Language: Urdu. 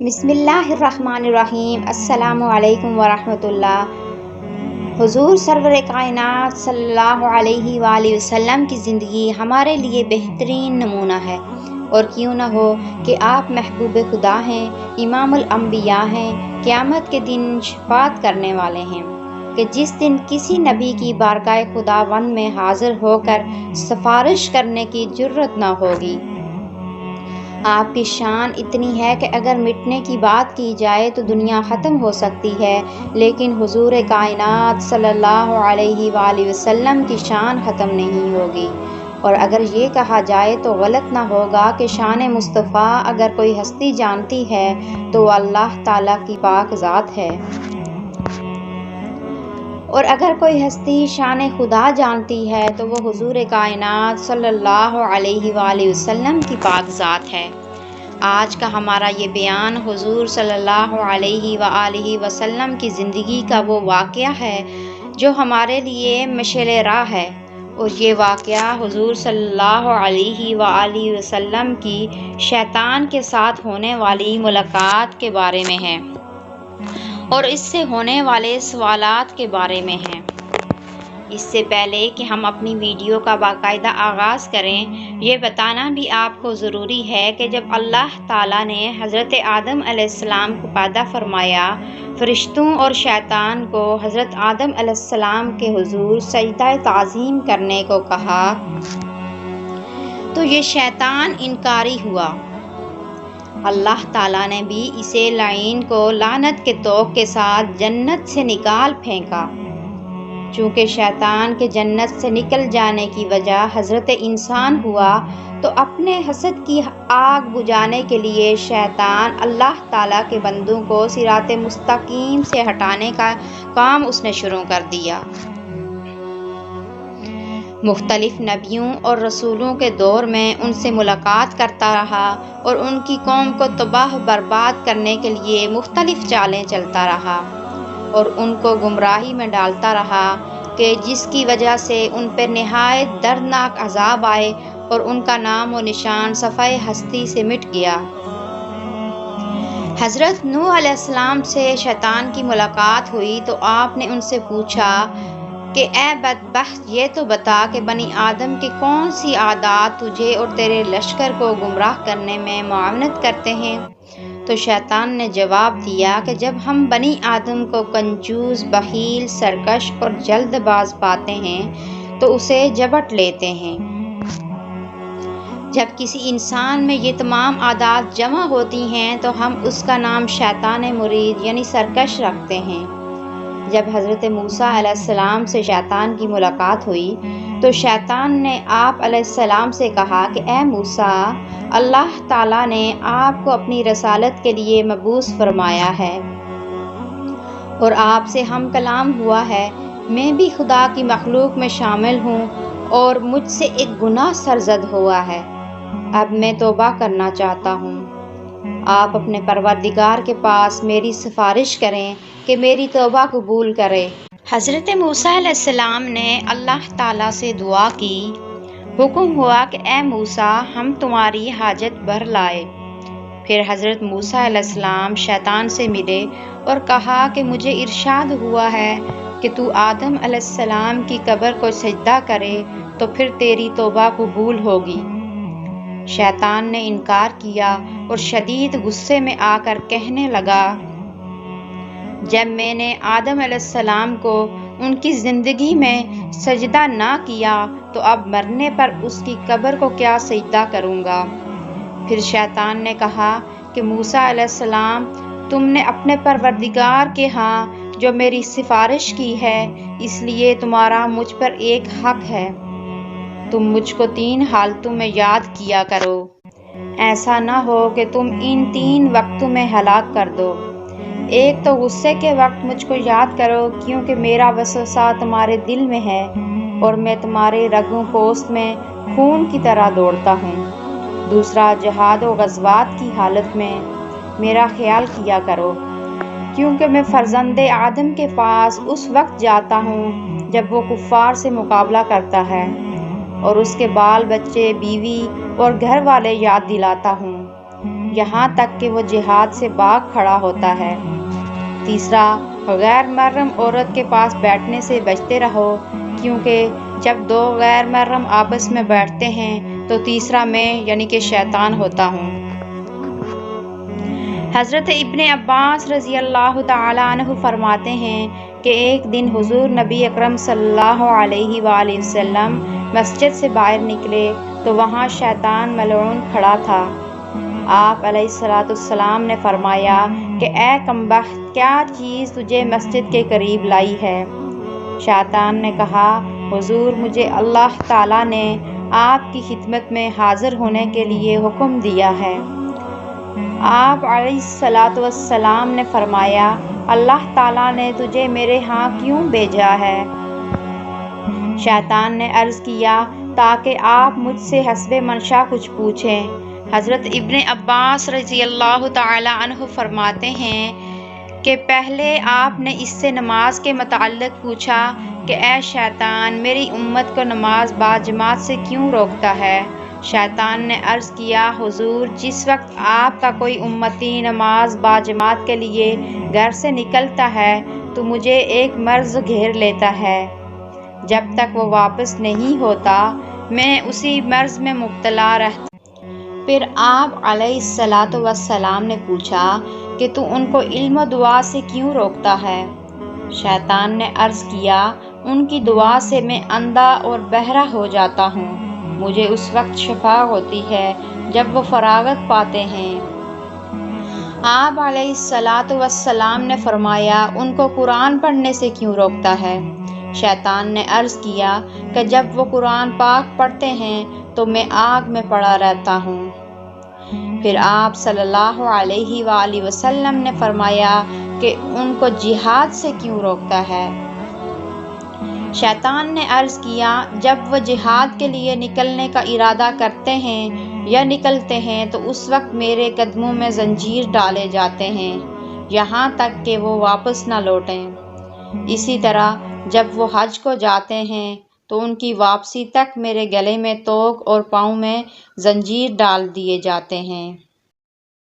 بسم اللہ الرحمن الرحیم۔ السلام علیکم ورحمۃ اللہ۔ حضور سرور کائنات صلی اللہ علیہ وآلہ وسلم کی زندگی ہمارے لیے بہترین نمونہ ہے، اور کیوں نہ ہو کہ آپ محبوب خدا ہیں، امام الانبیاء ہیں، قیامت کے دن شفاعت کرنے والے ہیں کہ جس دن کسی نبی کی بارگاہ خداوند میں حاضر ہو کر سفارش کرنے کی جرت نہ ہوگی۔ آپ کی شان اتنی ہے کہ اگر مٹنے کی بات کی جائے تو دنیا ختم ہو سکتی ہے، لیکن حضور کائنات صلی اللہ علیہ وآلہ وسلم کی شان ختم نہیں ہوگی۔ اور اگر یہ کہا جائے تو غلط نہ ہوگا کہ شان مصطفیٰ اگر کوئی ہستی جانتی ہے تو وہ اللہ تعالیٰ کی پاک ذات ہے، اور اگر کوئی ہستی شان خدا جانتی ہے تو وہ حضور کائنات صلی اللہ علیہ وآلہ وسلم کی پاک ذات ہے۔ آج کا ہمارا یہ بیان حضور صلی اللہ علیہ وآلہ وسلم کی زندگی کا وہ واقعہ ہے جو ہمارے لیے مشعل راہ ہے، اور یہ واقعہ حضور صلی اللہ علیہ وآلہ وسلم کی شیطان کے ساتھ ہونے والی ملاقات کے بارے میں ہے، اور اس سے ہونے والے سوالات کے بارے میں ہے۔ اس سے پہلے کہ ہم اپنی ویڈیو کا باقاعدہ آغاز کریں، یہ بتانا بھی آپ کو ضروری ہے کہ جب اللہ تعالیٰ نے حضرت آدم علیہ السلام کو پیدا فرمایا، فرشتوں اور شیطان کو حضرت آدم علیہ السلام کے حضور سجدہ تعظیم کرنے کو کہا تو یہ شیطان انکاری ہوا۔ اللہ تعالیٰ نے بھی اسے لعین کو لعنت کے طوق کے ساتھ جنت سے نکال پھینکا۔ چونکہ شیطان کے جنت سے نکل جانے کی وجہ حضرت انسان ہوا، تو اپنے حسد کی آگ بجھانے کے لیے شیطان اللہ تعالیٰ کے بندوں کو صراط مستقیم سے ہٹانے کا کام اس نے شروع کر دیا۔ مختلف نبیوں اور رسولوں کے دور میں ان سے ملاقات کرتا رہا، اور ان کی قوم کو تباہ برباد کرنے کے لیے مختلف چالیں چلتا رہا، اور ان کو گمراہی میں ڈالتا رہا کہ جس کی وجہ سے ان پر نہایت دردناک عذاب آئے اور ان کا نام و نشان صفحہ ہستی سے مٹ گیا۔ حضرت نوح علیہ السلام سے شیطان کی ملاقات ہوئی تو آپ نے ان سے پوچھا کہ اے بدبخت، یہ تو بتا کہ بنی آدم کی کون سی عادات تجھے اور تیرے لشکر کو گمراہ کرنے میں معاونت کرتے ہیں؟ تو شیطان نے جواب دیا کہ جب ہم بنی آدم کو کنجوس، بخیل، سرکش اور جلد باز پاتے ہیں تو اسے جبٹ لیتے ہیں۔ جب کسی انسان میں یہ تمام عادات جمع ہوتی ہیں تو ہم اس کا نام شیطان مرید یعنی سرکش رکھتے ہیں۔ جب حضرت موسیٰ علیہ السلام سے شیطان کی ملاقات ہوئی تو شیطان نے آپ علیہ السلام سے کہا کہ اے موسیٰ، اللہ تعالیٰ نے آپ کو اپنی رسالت کے لیے مبعوث فرمایا ہے اور آپ سے ہم کلام ہوا ہے۔ میں بھی خدا کی مخلوق میں شامل ہوں اور مجھ سے ایک گناہ سرزد ہوا ہے، اب میں توبہ کرنا چاہتا ہوں۔ آپ اپنے پروردگار کے پاس میری سفارش کریں کہ میری توبہ قبول کرے۔ حضرت موسیٰ علیہ السلام نے اللہ تعالیٰ سے دعا کی۔ حکم ہوا کہ اے موسیٰ، ہم تمہاری حاجت بھر لائے۔ پھر حضرت موسیٰ علیہ السلام شیطان سے ملے اور کہا کہ مجھے ارشاد ہوا ہے کہ تو آدم علیہ السلام کی قبر کو سجدہ کرے تو پھر تیری توبہ قبول ہوگی۔ شیطان نے انکار کیا اور شدید غصے میں آ کر کہنے لگا، جب میں نے آدم علیہ السلام کو ان کی زندگی میں سجدہ نہ کیا تو اب مرنے پر اس کی قبر کو کیا سجدہ کروں گا۔ پھر شیطان نے کہا کہ موسیٰ علیہ السلام، تم نے اپنے پروردگار کے ہاں جو میری سفارش کی ہے، اس لیے تمہارا مجھ پر ایک حق ہے، تم مجھ کو 3 حالتوں میں یاد کیا کرو، ایسا نہ ہو کہ تم ان 3 وقتوں میں ہلاک کر دو۔ ایک تو غصے کے وقت مجھ کو یاد کرو، کیونکہ میرا وسوسہ تمہارے دل میں ہے اور میں تمہارے رگوں پوست میں خون کی طرح دوڑتا ہوں۔ دوسرا، جہاد و غزوات کی حالت میں میرا خیال کیا کرو، کیونکہ میں فرزند آدم کے پاس اس وقت جاتا ہوں جب وہ کفار سے مقابلہ کرتا ہے، اور اس کے بال بچے، بیوی اور گھر والے یاد دلاتا ہوں۔ یہاں تک کہ وہ جہاد سے بھاگ کھڑا ہوتا ہے۔ تیسرا، غیر محرم عورت کے پاس بیٹھنے سے بچتے رہو، کیونکہ جب دو غیر محرم آپس میں بیٹھتے ہیں تو تیسرا میں یعنی کہ شیطان ہوتا ہوں۔ حضرت ابن عباس رضی اللہ تعالیٰ عنہ فرماتے ہیں کہ ایک دن حضور نبی اکرم صلی اللہ علیہ وآلہ وسلم مسجد سے باہر نکلے تو وہاں شیطان ملعون کھڑا تھا۔ آپ علیہ السلام نے فرمایا کہ اے کمبخت، کیا چیز تجھے مسجد کے قریب لائی ہے؟ شیطان نے کہا، حضور، مجھے اللہ تعالیٰ نے آپ کی خدمت میں حاضر ہونے کے لیے حکم دیا ہے۔ آپ علیہ السلام نے فرمایا، اللہ تعالیٰ نے تجھے میرے ہاں کیوں بھیجا ہے؟ شیطان نے عرض کیا، تاکہ آپ مجھ سے حسب منشا کچھ پوچھیں۔ حضرت ابن عباس رضی اللہ تعالیٰ عنہ فرماتے ہیں کہ پہلے آپ نے اس سے نماز کے متعلق پوچھا کہ اے شیطان، میری امت کو نماز باجماعت سے کیوں روکتا ہے؟ شیطان نے عرض کیا، حضور، جس وقت آپ کا کوئی امتی نماز باجماعت کے لیے گھر سے نکلتا ہے تو مجھے ایک مرض گھیر لیتا ہے۔ جب تک وہ واپس نہیں ہوتا میں اسی مرض میں مبتلا رہتا۔ پھر آپ علیہ السلام نے پوچھا کہ تو ان کو علم و دعا سے کیوں روکتا ہے؟ شیطان نے عرض کیا، ان کی دعا سے میں اندھا اور بہرا ہو جاتا ہوں، مجھے اس وقت شفا ہوتی ہے جب وہ فراغت پاتے ہیں۔ آپ علیہ السلام نے فرمایا، ان کو قرآن پڑھنے سے کیوں روکتا ہے؟ شیطان نے عرض کیا کہ جب وہ قرآن پاک پڑھتے ہیں تو میں آگ میں پڑا رہتا ہوں۔ پھر آپ صلی اللہ علیہ وآلہ وسلم نے فرمایا کہ ان کو جہاد سے کیوں روکتا ہے؟ شیطان نے عرض کیا، جب وہ جہاد کے لیے نکلنے کا ارادہ کرتے ہیں یا نکلتے ہیں تو اس وقت میرے قدموں میں زنجیر ڈالے جاتے ہیں یہاں تک کہ وہ واپس نہ لوٹیں۔ اسی طرح جب وہ حج کو جاتے ہیں تو ان کی واپسی تک میرے گلے میں توق اور پاؤں میں زنجیر ڈال دیے جاتے ہیں۔